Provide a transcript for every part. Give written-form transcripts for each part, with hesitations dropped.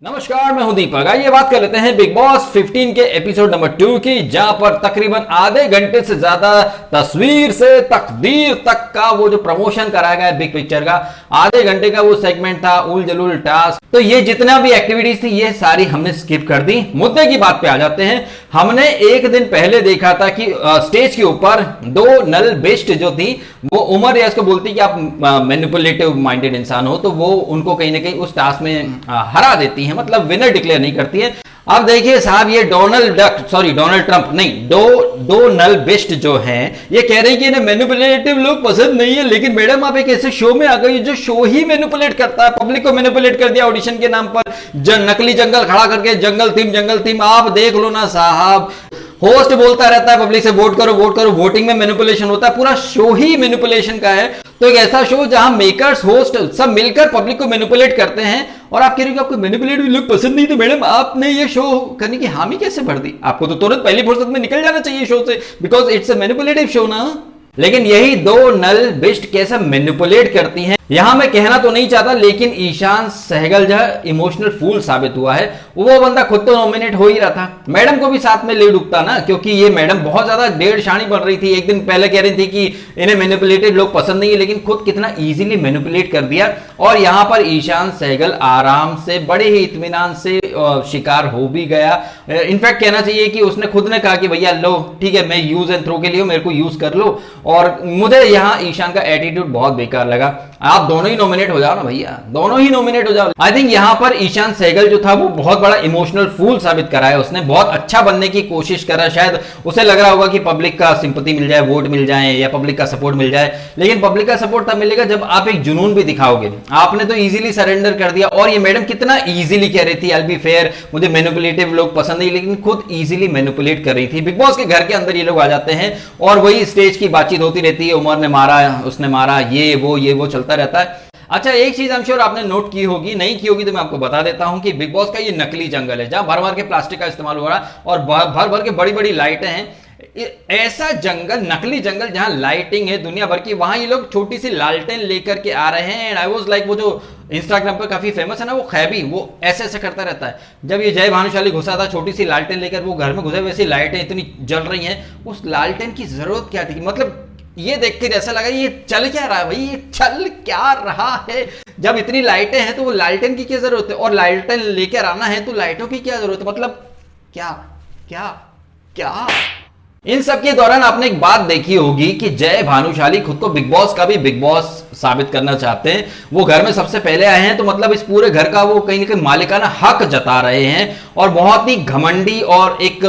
नमस्कार, मैं हूं दीपक। आइए बात कर लेते हैं बिग बॉस 15 के एपिसोड नंबर 2 की, जहां पर तकरीबन आधे घंटे से ज्यादा तस्वीर से तकदीर तक का वो जो प्रमोशन कराया गया बिग पिक्चर का, आधे घंटे का वो सेगमेंट था उल जलूल टास्क। तो ये जितना भी एक्टिविटीज थी ये सारी हमने स्किप कर दी। मुद्दे की बात पे आ जाते हैं। हमने एक दिन पहले देखा था कि स्टेज के ऊपर दो नल बेस्ट जो थी वो उमर रियाज को बोलती कि आप मैनिपुलेटिव माइंडेड इंसान हो, तो वो उनको कहीं ना कहीं उस टास्क में हरा देती है, मतलब विनर डिक्लेयर नहीं करती है। अब देखिए साहब, ये डोनाल्ड ट्रंप नहीं, दो नल बेस्ट जो हैं ये कह रहे हैं कि इन्हें मैनिपुलेटिव लोग पसंद नहीं है। लेकिन मैडम आप एक ऐसे शो में आ गई जो शो ही मैनिपुलेट करता है, पब्लिक को मैनिपुलेट कर दिया ऑडिशन के नाम पर, नकली जंगल खड़ा करके जंगल थीम आप देख लो ना साहब। होस्ट बोलता रहता है पब्लिक से वोट करो वोट करो, वोटिंग में मैनिपुलेशन होता है, पूरा शो ही मैनिपुलेशन का है। तो एक ऐसा शो जहां मेकर्स होस्ट सब मिलकर पब्लिक को मैनिपुलेट करते हैं, और आप कह रहे हो कि आपको मैनिपुलेटिव लोग पसंद नहीं, तो मैडम आपने ये शो करने की हामी कैसे भर दी? आपको तो तुरंत पहली फुर्सत में निकल जाना चाहिए शो से, because it's a manipulative show ना। लेकिन यही दो नल बेस्ट कैसे मैनिपुलेट करती हैं, यहां मैं कहना तो नहीं चाहता, लेकिन ईशान सहगल जो इमोशनल फूल साबित हुआ है। वो बंदा खुद तो नॉमिनेट हो ही रहा था, मैडम को भी साथ में ले डूबता ना, क्योंकि ये मैडम बहुत ज्यादा डेढ़ शानी बन रही थी। एक दिन पहले कह रही थी कि इन्हें मैनिपुलेटेड लोग पसंद नहीं है, लेकिन खुद कितना इजीली मैनिपुलेट कर दिया। और यहां पर ईशान सहगल आराम से बड़े ही इत्मीनान से शिकार हो भी गया। इनफैक्ट कहना चाहिए कि उसने खुद ने कहा कि भैया लो ठीक है, मैं यूज एंड थ्रो के लिए मेरे को यूज कर लो। और मुझे यहां ईशान का एटीट्यूड बहुत बेकार लगा। आप दोनों ही नॉमिनेट हो जाओ ना भैया, दोनों ही नॉमिनेट हो जाओ। आई थिंक यहां पर ईशान सहगल जो था वो बहुत बड़ा इमोशनल फूल साबित करा है। उसने बहुत अच्छा बनने की कोशिश करा, शायद उसे लग रहा होगा कि पब्लिक का सिंपैथी मिल जाए, वोट मिल जाए या पब्लिक का सपोर्ट मिल जाए। लेकिन पब्लिक का सपोर्ट तब मिलेगा जब आप एक जुनून भी दिखाओगे। आपने तो इजीली सरेंडर कर दिया। और ये मैडम कितना इजीली कह रही थी आई विल बी फेयर, मुझे मैनिपुलेटिव लोग पसंद नहीं, लेकिन खुद इजीली मैनिपुलेट कर रही थी। बिग बॉस के घर के अंदर ये लोग आ जाते हैं और वही स्टेज की बातचीत होती रहती है, उमर ने मारा, उसने मारा, ये वो चलता रहता है। अच्छा, एक चीज आई एम श्योर आपने नोट की होगी, नहीं की होगी तो मैं आपको बता देता हूं कि बिग बॉस का ये नकली जंगल है, जहां भर भर के प्लास्टिक का इस्तेमाल हो रहा है और भर भर के बड़ी बड़ी लाइटें हैं। ऐसा जंगल, नकली जंगल जहां लाइटिंग है दुनिया भर की, वहां ये लोग छोटी सी लालटेन लेकर के आ रहे हैं। एंड आई वाज लाइक, वो जो इंस्टाग्राम पर काफी फेमस है ना वो खैबी, वो ऐसे ऐसे करता रहता है। जब ये जय भानुशाली घुसा था छोटी सी लालटेन लेकर, वो घर में घुसे, वैसी लाइटें इतनी जल रही हैं, उस लालटेन की जरूरत क्या थी? मतलब ये देख कर ऐसा लगा ये चल क्या रहा है भाई, ये चल क्या रहा है? जब इतनी लाइटें हैं तो वो लालटेन की क्या जरूरत है? और लालटेन लेकर आना है तो लाइटों की क्या जरूरत है? मतलब क्या क्या क्या? इन सब के दौरान आपने एक बात देखी होगी कि जय भानुशाली खुद को बिग बॉस का भी बिग बॉस साबित करना चाहते हैं। वो घर में सबसे पहले आए हैं, तो मतलब इस पूरे घर का वो कहीं ना कहीं मालिकाना हक जता रहे हैं। और बहुत ही घमंडी और एक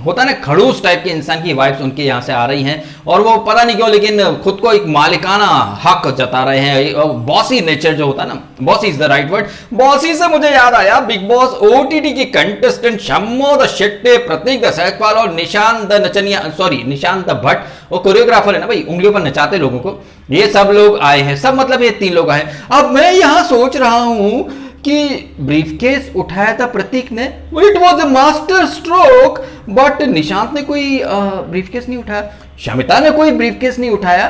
होता ना खड़ूस टाइप के इंसान की वाइब्स उनके यहां से आ रही हैं। और वो पता नहीं क्यों लेकिन खुद को एक मालिकाना हक जता रहे हैं। बॉसी नेचर जो होता है ना, bossy is the right word. Bossy से मुझे याद आया बिग बॉस ओटीटी के कंटेस्टेंट शम्मो द शेट्टे, प्रतीक द सहजपाल और निशांत द भट्ट, वो कोरियोग्राफर है ना भाई, उंगलियों पर नचाते लोगों को, ये सब लोग आए हैं। सब मतलब ये 3 लोग आए। अब मैं यहां सोच रहा हूं कि ब्रीफकेस उठाया था प्रतीक ने, it was a master stroke, but Nishant ने कोई ब्रीफकेस नहीं उठाया, शमिता ने कोई ब्रीफकेस नहीं उठाया।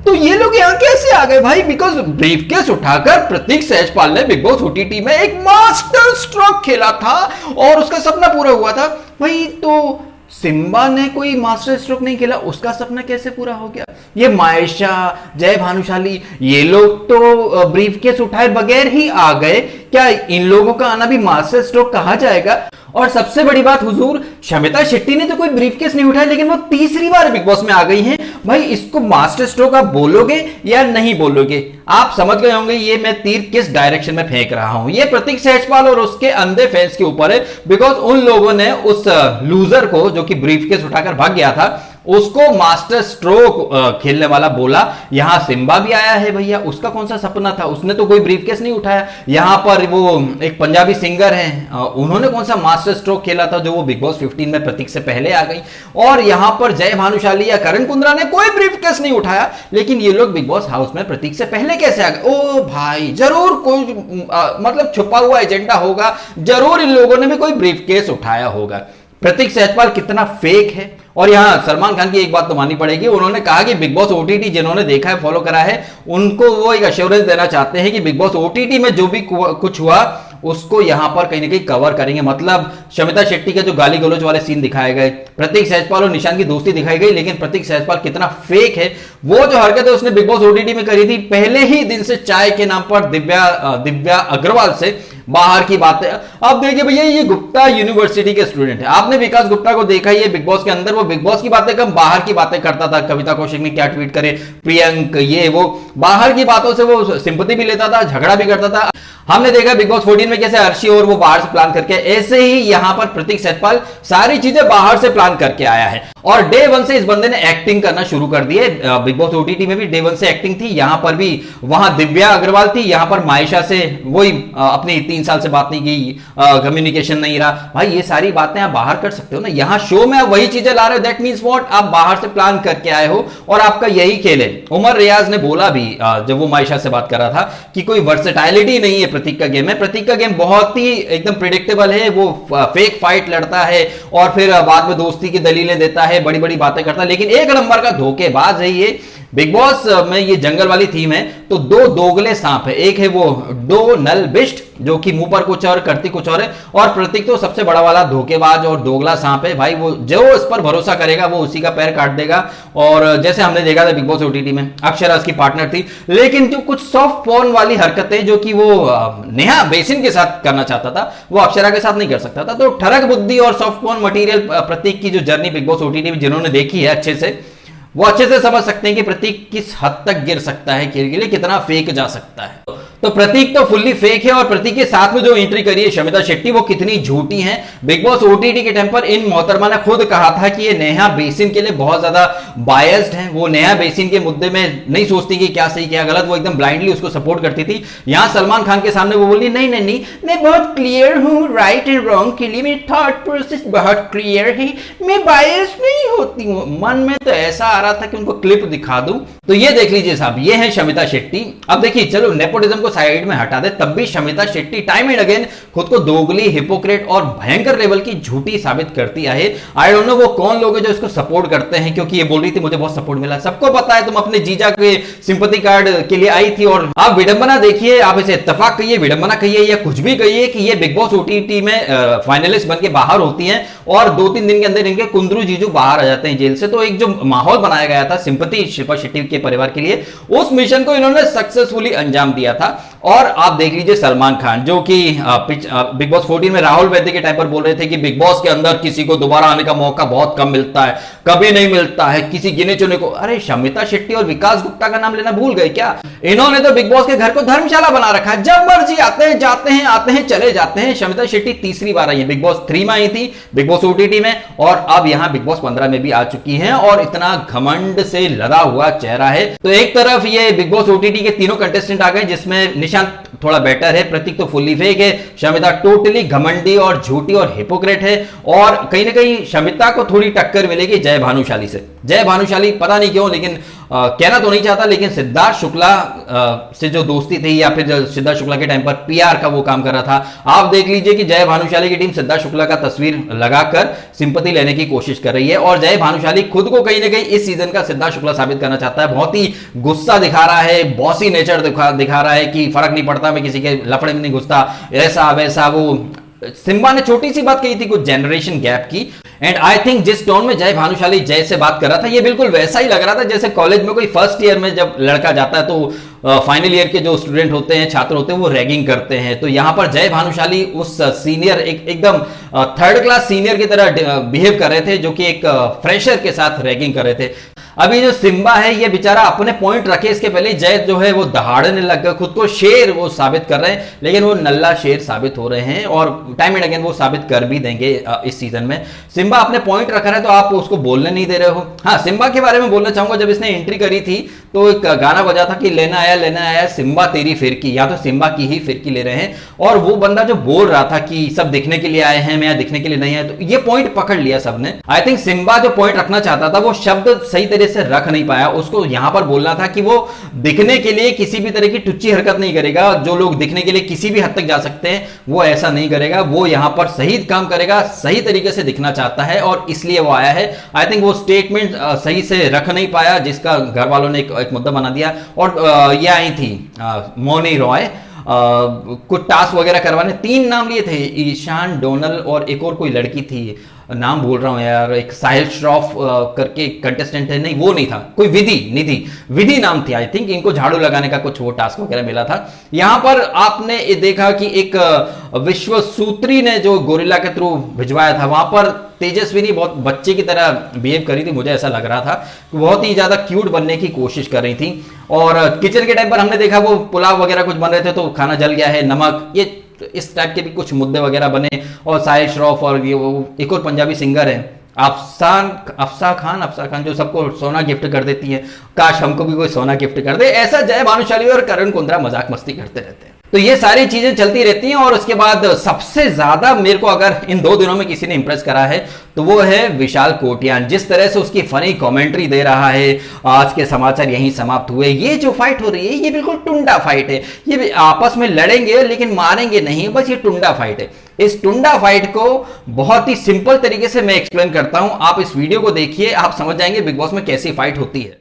तो ये लोग यहां कैसे आ गए भाई? बिकॉज ब्रीफकेस उठाकर प्रतीक सहजपाल ने बिग बॉस ओटीटी में एक मास्टर स्ट्रोक खेला था और उसका सपना पूरा हुआ था भाई। तो सिम्बा ने कोई मास्टर स्ट्रोक नहीं खेला, उसका सपना कैसे पूरा हो गया? ये मायशा, जय भानुशाली, ये लोग तो ब्रीफकेस उठाए बगैर ही आ गए। क्या इन लोगों का आना भी मास्टर स्ट्रोक कहा जाएगा? और सबसे बड़ी बात हुजूर, शमिता शेट्टी ने तो कोई ब्रीफकेस नहीं उठाया, लेकिन वो तीसरी बार बिग बॉस में आ गई हैं। भाई इसको मास्टर स्ट्रोक आप बोलोगे या नहीं बोलोगे? आप समझ गए होंगे ये मैं तीर किस डायरेक्शन में फेंक रहा हूं। ये प्रतीक सहजपाल और उसके अंधे फैंस के ऊपर है, बिकॉज उन लोगों ने उस लूजर को जो कि ब्रीफकेस उठाकर भाग गया था उसको मास्टर स्ट्रोक खेलने वाला बोला। यहां सिम्बा भी आया है भैया, उसका कौन सा सपना था? उसने तो कोई ब्रीफकेस नहीं उठाया। यहां पर वो एक पंजाबी सिंगर है, उन्होंने कौन सा मास्टर स्ट्रोक खेला था जो वो बिग बॉस 15 में प्रतीक से पहले आ गई। और यहां पर जय भानुशाली या करण कुंद्रा ने कोई ब्रीफकेस नहीं उठाया, लेकिन ये लोग बिग बॉस हाउस में प्रतीक से पहले कैसे आ गए? ओ भाई, जरूर कोई मतलब छुपा हुआ एजेंडा होगा, जरूर इन लोगों ने भी कोई ब्रीफकेस उठाया होगा। प्रतीक सहजपाल कितना फेक है। और यहां सलमान खान की एक बात तो माननी पड़ेगी, उन्होंने कहा कि बिग बॉस ओटीटी जिन्होंने देखा है, फॉलो करा है, उनको वो एक एश्योरेंस देना चाहते हैं कि बिग बॉस ओटीटी में जो भी कुछ हुआ उसको यहां पर कहीं ना कहीं कवर करेंगे। मतलब शमिता शेट्टी के जो गाली गलौज वाले सीन दिखाए गए, प्रतीक सहजपाल और निशांत की दोस्ती दिखाई गई, लेकिन प्रतीक सहजपाल कितना फेक है। वो जो हरकत है उसने बिग बॉस ओटीटी में करी थी पहले ही दिन से, चाय के नाम पर दिव्या अग्रवाल से बाहर की बातें। अब देखिए भैया, ये गुप्ता यूनिवर्सिटी के स्टूडेंट है, आपने विकास गुप्ता को देखा ही है बिग बॉस के अंदर, वो बिग बॉस की बातें कम बाहर की बातें करता था। कविता कौशिक ने क्या ट्वीट करे, प्रियंक ये वो, बाहर की बातों से वो सिंपैथी भी लेता था, झगड़ा भी करता था। हमने देखा बिग बॉस 14 में कैसे अर्शी और वो बाहर से प्लान करके, ऐसे ही यहां पर प्रतीक सहजपाल सारी चीजें बाहर से प्लान करके आया है। और डे वन से इस बंदे ने एक्टिंग करना शुरू कर दी है। बिग बॉस ओटीटी में भी डे वन से एक्टिंग थी, यहां पर भी वहां दिव्या अग्रवाल थी, यहां पर मायशा से वही अपनी 3 साल से बात नहीं की, कम्युनिकेशन नहीं रहा। भाई ये सारी बातें आप बाहर कर सकते हो ना, यहां शो में आप वही चीजें ला रहे हो, दैट मींस व्हाट, आप बाहर से प्लान करके आए हो और आपका यही खेल है। उमर रियाज ने बोला भी जब वो मायशा से बात कर रहा था कि कोई वर्सेटाइलिटी नहीं है प्रतीक का गेम में, प्रतीक का गेम बहुत ही एकदम प्रिडिक्टेबल है, वो फेक फाइट लड़ता है और फिर बाद में दोस्ती की दलीलें देता है, बड़ी बड़ी बातें करता है, लेकिन एक नंबर का धोखेबाज है ये। बिग बॉस में ये जंगल वाली थीम है तो 2 दोगले सांप है, एक है वो डो नल बिस्ट जो कि मुंह पर कुछ और करती कुछ और है, और प्रतीक तो सबसे बड़ा वाला धोखेबाज और दोगला सांप है। भाई वो जो इस पर भरोसा करेगा वो उसी का पैर काट देगा। और जैसे हमने देखा था बिग बॉस ओटीटी में, अक्षरा उसकी पार्टनर थी, लेकिन जो कुछ सॉफ्ट पॉर्न वाली हरकतें जो कि वो नेहा बेसिन के साथ करना चाहता था वो अक्षरा के साथ नहीं कर सकता था। तो ठरक बुद्धि और सॉफ्ट पॉर्न मटीरियल प्रतीक की जो जर्नी बिग बॉस ओटीटी में जिन्होंने देखी है अच्छे से, वो अच्छे से समझ सकते हैं कि प्रतीक किस हद तक गिर सकता है, खेल के लिए कितना फेक जा सकता है। तो प्रतीक तो फुल्ली फेक है, और प्रतीक के साथ में जो एंट्री करी है शमिता शेट्टी वो कितनी झूठी है। बिग बॉस ओटीटी के टाइम पर इन मोहतरमा ने खुद कहा था कि ये नेहा बेसिन के लिए बहुत ज्यादा बायस्ड है, वो नेहा बेसिन के मुद्दे में नहीं सोचती कि क्या सही क्या गलत, वो एकदम ब्लाइंडली उसको सपोर्ट करती थी। यहां सलमान खान के सामने वो बोली नहीं नहीं नहीं, मैं बहुत क्लियर हूं, राइट एंड रॉन्ग के लिए मेरी थॉट प्रोसेस बहुत क्लियर है, मैं बायस्ड नहीं होती हूं। मन में तो ऐसा आ रहा था कि उनको क्लिप दिखा दूं। तो ये देख लीजिए साहब, ये है शमिता शेट्टी। अब देखिए चलो नेपोटिज्म को साइड में हटा दे, तब भी Shamita Shetty time and again खुद को दोगली, हिपोक्रेट और भयंकर लेवल की झूठी साबित करती है। आई डोंट नो वो कौन लोग हैं जो इसको सपोर्ट करते हैं, क्योंकि ये बोल रही थी मुझे बहुत सपोर्ट मिला। सबको पता है तुम अपने जीजा के सिंपैथी कार्ड के लिए आई थी, और आप विडंबना देखिए, आप इसे इत्तेफाक कहिए, विडंबना कहिए या कुछ भी कहिए कि ये बिग बॉस ओटीटी में फाइनलिस्ट बन के बाहर होती हैं और 2-3 दिन के अंदर इनके कुंदरू जीजू बाहर आ जाते हैं जेल से। तो एक जो माहौल बनाया गया था सिंपैथी शिल्पा शेट्टी के परिवार के लिए, उस मिशन को इन्होंने सक्सेसफुली अंजाम दिया था। और आप देख लीजिए सलमान खान जो कि बिग बॉस 14 में राहुल वैद्य के टाइम पर बोल रहे थे कि बिग बॉस के अंदर किसी को दोबारा आने का मौका बहुत कम मिलता है, कभी नहीं मिलता है किसी गिने चुने को। अरे शमिता शेट्टी और विकास गुप्ता का नाम लेना भूल गए क्या? इन्होंने तो बिग बॉस के घर को धर्मशाला बना रखा है, जब मर्जी आते हैं जाते हैं, आते हैं चले जाते हैं। शमिता शेट्टी तीसरी बार आई है, बिग बॉस 3 में आई थी, बिग बॉस ओटीटी में, और अब यहां बिग बॉस 15 में भी आ चुकी है और इतना घमंड से लदा हुआ चेहरा है। तो एक तरफ ये बिग बॉस ओटीटी के तीनों कंटेस्टेंट आ गए, जिसमें निशांत थोड़ा बेटर है, प्रतीक तो फुल्ली फेक है, शमिता टोटली घमंडी और झूठी और हिपोक्रेट है। और कहीं ना कहीं शमिता को थोड़ी टक्कर मिलेगी जय भानुशाली से। जय भानुशाली पता नहीं क्यों, लेकिन कहना तो नहीं चाहता, लेकिन सिद्धार्थ शुक्ला से जो दोस्ती थी, या फिर सिद्धार्थ शुक्ला के टाइम पर पीआर का वो काम कर रहा था, आप देख लीजिए कि जय भानुशाली की टीम सिद्धार्थ शुक्ला का तस्वीर लगाकर सिंपैथी लेने की कोशिश कर रही है। और जय भानुशाली खुद को कहीं ना कहीं इस सीजन का सिद्धार्थ शुक्ला साबित करना चाहता है। बहुत ही गुस्सा दिखा रहा है, बॉसी नेचर दिखा रहा है कि फर्क नहीं पड़ता, मैं किसी के लफड़े में नहीं घुसता, ऐसा वैसा। वो सिम्बा ने छोटी सी बात कही थी कुछ जनरेशन गैप की, एंड आई थिंक जिस टोन में जय भानुशाली जय से बात कर रहा था, ये बिल्कुल वैसा ही लग रहा था जैसे कॉलेज में कोई फर्स्ट ईयर में जब लड़का जाता है तो फाइनल ईयर के जो स्टूडेंट होते हैं, छात्र होते हैं, वो रैगिंग करते हैं। तो यहां पर जय भानुशाली उस सीनियर एकदम थर्ड क्लास सीनियर की तरह बिहेव कर रहे थे, जो कि एक फ्रेशर के साथ रैगिंग कर रहे थे। अभी जो सिम्बा है ये बेचारा अपने पॉइंट रखे इसके पहले जय जो है वो दहाड़ने लग गए, खुद को शेर वो साबित कर रहे हैं, लेकिन वो नल्ला शेर साबित हो रहे हैं और टाइम एंड अगेन वो साबित कर भी देंगे इस सीजन में। सिम्बा अपने पॉइंट रख रहा है तो आप उसको बोलने नहीं दे रहे हो। हाँ, सिम्बा के बारे में बोलना चाहूंगा, जब इसने एंट्री करी थी तो एक गाना बजा था कि लेना आया सिम्बा तेरी फिरकी, या तो सिम्बा की ही फिरकी ले रहे हैं। और वो बंदा जो बोल रहा था कि सब दिखने के लिए आए हैं, मैं यहाँ दिखने के लिए नहीं आया, तो ये पॉइंट पकड़ लिया सबने। आई थिंक सिम्बा जो पॉइंट रखना चाहता था वो शब्द सही तरह से रख नहीं पाया। उसको यहां पर बोलना था कि वो दिखने के लिए किसी भी तरह की टुच्ची हरकत नहीं करेगा। जो लोग दिखने के लिए किसी भी हद तक जा सकते हैं वो ऐसा नहीं करेगा, वो यहां पर सही काम करेगा, सही तरीके से दिखना चाहता है और इसलिए वो आया है। आई थिंक वो स्टेटमेंट सही से रख नहीं पाया, जिसका घर वालों ने एक मुद्दा बना दिया। और ये आई थी मौनी रॉय, कुछ टास्क वगैरह करवाने, 3 नाम लिए थे, ईशान, डोनल और एक और कोई लड़की थी, नाम भूल रहा हूं यार, एक साहिल श्रॉफ करके कंटेस्टेंट है, नहीं वो नहीं था, कोई विधि नाम थी आई थिंक। इनको झाड़ू लगाने का कुछ वो टास्क वगैरह मिला था। यहां पर आपने ये देखा कि एक विश्वसूत्री ने जो गोरिल्ला के थ्रू भिजवाया था, वहां पर तेजस्विनी बहुत बच्चे की तरह बिहेव करी थी, मुझे ऐसा लग रहा था, बहुत ही ज्यादा क्यूट बनने की कोशिश कर रही थी। और किचन के टाइम पर हमने देखा वो पुलाव वगैरह कुछ बन रहे थे तो खाना जल गया है, नमक, ये इस टाइप के भी कुछ मुद्दे वगैरह बने। और साहिल श्रॉफ और ये एक और पंजाबी सिंगर है अफसा खान जो सबको सोना गिफ्ट कर देती है, काश हमको भी कोई सोना गिफ्ट कर दे, ऐसा जय भानुशाली और करण कुंद्रा मजाक मस्ती करते रहते हैं। तो ये सारी चीजें चलती रहती हैं। और उसके बाद सबसे ज्यादा मेरे को अगर इन 2 दिनों में किसी ने इंप्रेस करा है तो वो है विशाल कोटियान, जिस तरह से उसकी फनी कमेंट्री दे रहा है। आज के समाचार यहीं समाप्त हुए। ये जो फाइट हो रही है ये बिल्कुल टुंडा फाइट है, ये आपस में लड़ेंगे लेकिन मारेंगे नहीं, बस ये टुंडा फाइट है। इस टुंडा फाइट को बहुत ही सिंपल तरीके से मैं एक्सप्लेन करता हूं, आप इस वीडियो को देखिए, आप समझ जाएंगे बिग बॉस में कैसी फाइट होती है।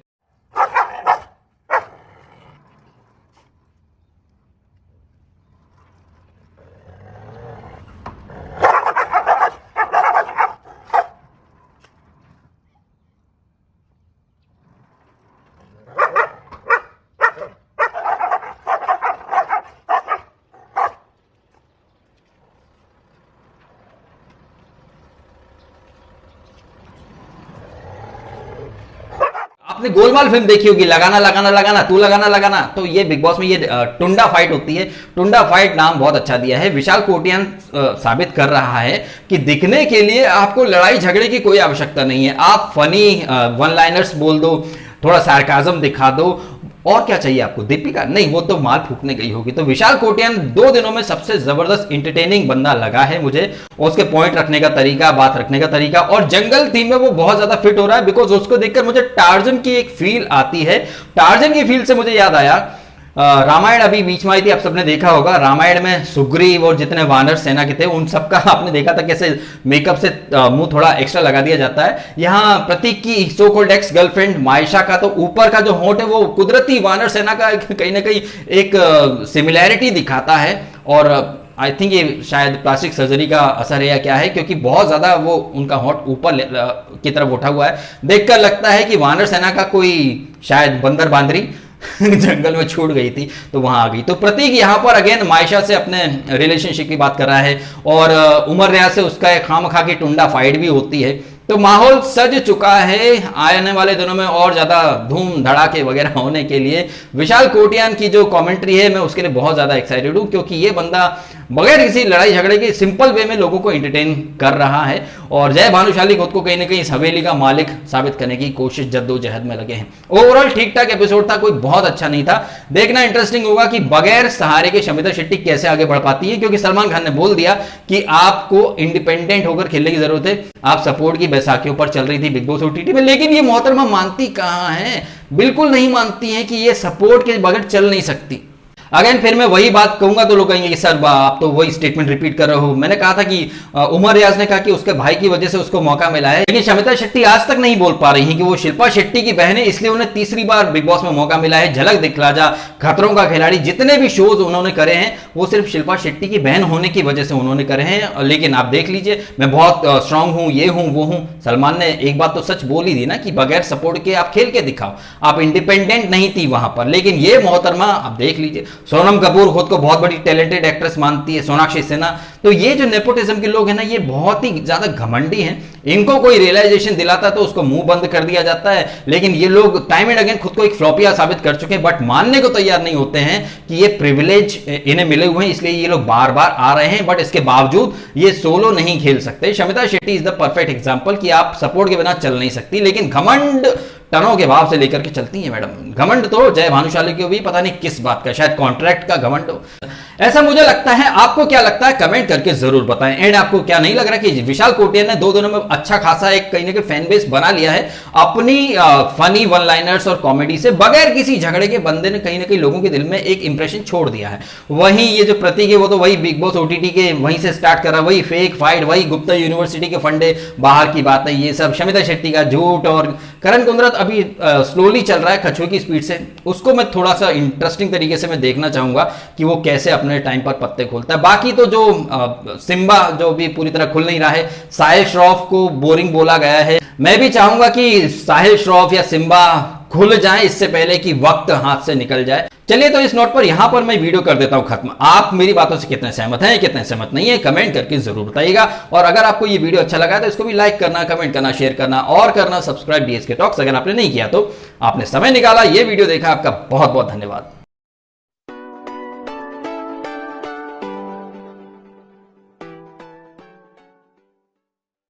आपने गोलमाल फिल्म देखी होगी, लगाना लगाना लगाना तू लगाना लगाना, तो ये बिग बॉस में ये टुंडा फाइट होती है। टुंडा फाइट नाम बहुत अच्छा दिया है। विशाल कोटियान साबित कर रहा है कि दिखने के लिए आपको लड़ाई झगड़े की कोई आवश्यकता नहीं है। आप फनी वन लाइनर्स बोल दो, थोड़ा सार्काज्म दिखा दो, और क्या चाहिए आपको? दीपिका नहीं, वो तो माल फूकने गई होगी। तो विशाल कोटियान 2 दिनों में सबसे जबरदस्त इंटरटेनिंग बंदा लगा है मुझे। उसके पॉइंट रखने का तरीका, बात रखने का तरीका, और जंगल थीम में वो बहुत ज्यादा फिट हो रहा है। बिकॉज उसको देखकर मुझे टार्जन की एक फील आती है। टार्जन की फील से मुझे याद आया रामायण अभी बीच में आई थी, आप सबने देखा होगा। रामायण में सुग्रीव और जितने वानर सेना के थे उन सबका आपने देखा था कैसे मेकअप से मुंह थोड़ा एक्स्ट्रा लगा दिया जाता है। यहाँ प्रतीक की so called ex girlfriend Maysha का तो ऊपर का जो होंठ है वो कुदरती वानर सेना का कहीं ना कहीं एक सिमिलैरिटी दिखाता है। और आई थिंक ये शायद प्लास्टिक सर्जरी का असर है या क्या है, क्योंकि बहुत ज्यादा वो उनका होंठ ऊपर की तरफ उठा हुआ है। देखकर लगता है कि वानर सेना का कोई शायद बंदर बांदरी जंगल में छूट गई थी तो वहां आ गई। तो प्रतीक यहां पर अगेन मायशा से अपने रिलेशनशिप की बात कर रहा है, और उमर रियाज से उसका एक खामखा की टुंडा फाइट भी होती है। तो माहौल सज चुका है आने वाले दिनों में और ज्यादा धूम धड़ाके वगैरह होने के लिए। विशाल कोटियान की जो कमेंट्री है मैं उसके लिए बहुत ज्यादा एक्साइटेड हूं, क्योंकि ये बंदा बगैर किसी लड़ाई झगड़े के सिंपल वे में लोगों को एंटरटेन कर रहा है। और जय भानुशाली खुद को कहीं ना कहीं इस हवेली का मालिक साबित करने की कोशिश जद्दोजहद में लगे हैं। ओवरऑल ठीक ठाक एपिसोड था, कोई बहुत अच्छा नहीं था। देखना इंटरेस्टिंग होगा कि बगैर सहारे के शमिता शेट्टी कैसे आगे बढ़ पाती है, क्योंकि सलमान खान ने बोल दिया कि आपको इंडिपेंडेंट होकर खेलने की जरूरत है। आप सपोर्ट की बैसाखियों पर चल रही थी बिग बॉस ओटीटी में, लेकिन ये मोहतरमा मानती कहां है? बिल्कुल नहीं मानती है कि ये सपोर्ट के बगैर चल नहीं सकती। अगेन फिर मैं वही बात कहूंगा तो लोग कहेंगे कि सर आप तो वही स्टेटमेंट रिपीट कर रहे हो। मैंने कहा था कि उमर रियाज ने कहा कि उसके भाई की वजह से उसको मौका मिला है, लेकिन शमिता शेट्टी आज तक नहीं बोल पा रही है कि वो शिल्पा शेट्टी की बहन है, इसलिए उन्हें तीसरी बार बिग बॉस में मौका मिला है। झलक दिखला जा, खतरों का खिलाड़ी, जितने भी शोज उन्होंने करे हैं वो सिर्फ शिल्पा शेट्टी की बहन होने की वजह से उन्होंने करे हैं। लेकिन आप देख लीजिए, मैं बहुत स्ट्रांग हूं, ये हूं वो हूं। सलमान ने एक बात तो सच बोल ही दी ना कि बगैर सपोर्ट के आप खेल के दिखाओ, आप इंडिपेंडेंट नहीं थी वहां पर। लेकिन ये मोहतरमा आप देख लीजिए, सोनम कपूर खुद को बहुत बड़ी टैलेंटेड एक्ट्रेस मानती है, सोनाक्षी सिन्हा। तो ये जो नेपोटिज्म के लोग हैं ना, ये बहुत ही ज्यादा घमंडी हैं। इनको कोई रियलाइजेशन दिलाता तो उसको मुंह बंद कर दिया जाता है, लेकिन ये लोग टाइम एंड अगेन खुद को एक फ्लॉपिया साबित कर चुके हैं, बट मानने को तैयार नहीं होते हैं कि ये प्रिविलेज इन्हें मिले हुए हैं, इसलिए ये लोग बार बार आ रहे हैं। बट इसके बावजूद ये सोलो नहीं खेल सकते। Shamita Shetty is the perfect example कि आप सपोर्ट के बिना चल नहीं सकती, लेकिन घमंड टनों के भाव से लेकर के चलती हैं मैडम। घमंड तो जय भानुशाली को भी पता नहीं किस बात का, शायद कॉन्ट्रैक्ट का घमंड हो, ऐसा मुझे लगता है। आपको क्या लगता है कमेंट करके जरूर बताएं। एंड आपको क्या नहीं लग रहा कि विशाल कोटियान ने 2 दिनों में अच्छा खासा एक कहीं ना कहीं फैन बेस बना लिया है अपनी फनी वन लाइनर्स और कॉमेडी से, बगैर किसी झगड़े के बंदे ने कहीं ना कहीं लोगों के दिल में एक इंप्रेशन छोड़ दिया है। वहीं ये जो प्रतीक है वो तो वही बिग बॉस ओटीटी के वहीं से स्टार्ट कर रहा है, वही फेक फाइट, वही गुप्ता यूनिवर्सिटी के फंडे बाहर की बात है, ये सब शमिता शेट्टी का झूठ, और करण कुंद्रा अभी स्लोली चल रहा है कछुए की स्पीड से, उसको मैं थोड़ा सा इंटरेस्टिंग तरीके से मैं देखना चाहूंगा कि वो कैसे अपने टाइम पर पत्ते खोलता है। बाकी तो जो सिम्बा जो भी पूरी तरह खुल नहीं रहा है, साहिल श्रॉफ को बोरिंग बोला गया है। मैं भी चाहूंगा कि साहिल श्रॉफ या सिम्बा खुल जाए इससे पहले कि वक्त हाथ से निकल जाए। चलिए तो इस नोट पर यहां पर मैं वीडियो कर देता हूं खत्म। आप मेरी बातों से कितने सहमत हैं, कितने सहमत नहीं है, कमेंट करके जरूर बताइएगा। और अगर आपको ये वीडियो अच्छा लगा तो इसको भी लाइक करना, कमेंट करना, शेयर करना और करना सब्सक्राइब डीएसके टॉक्स अगर आपने नहीं किया तो। आपने समय निकाला, ये वीडियो देखा, आपका बहुत बहुत धन्यवाद।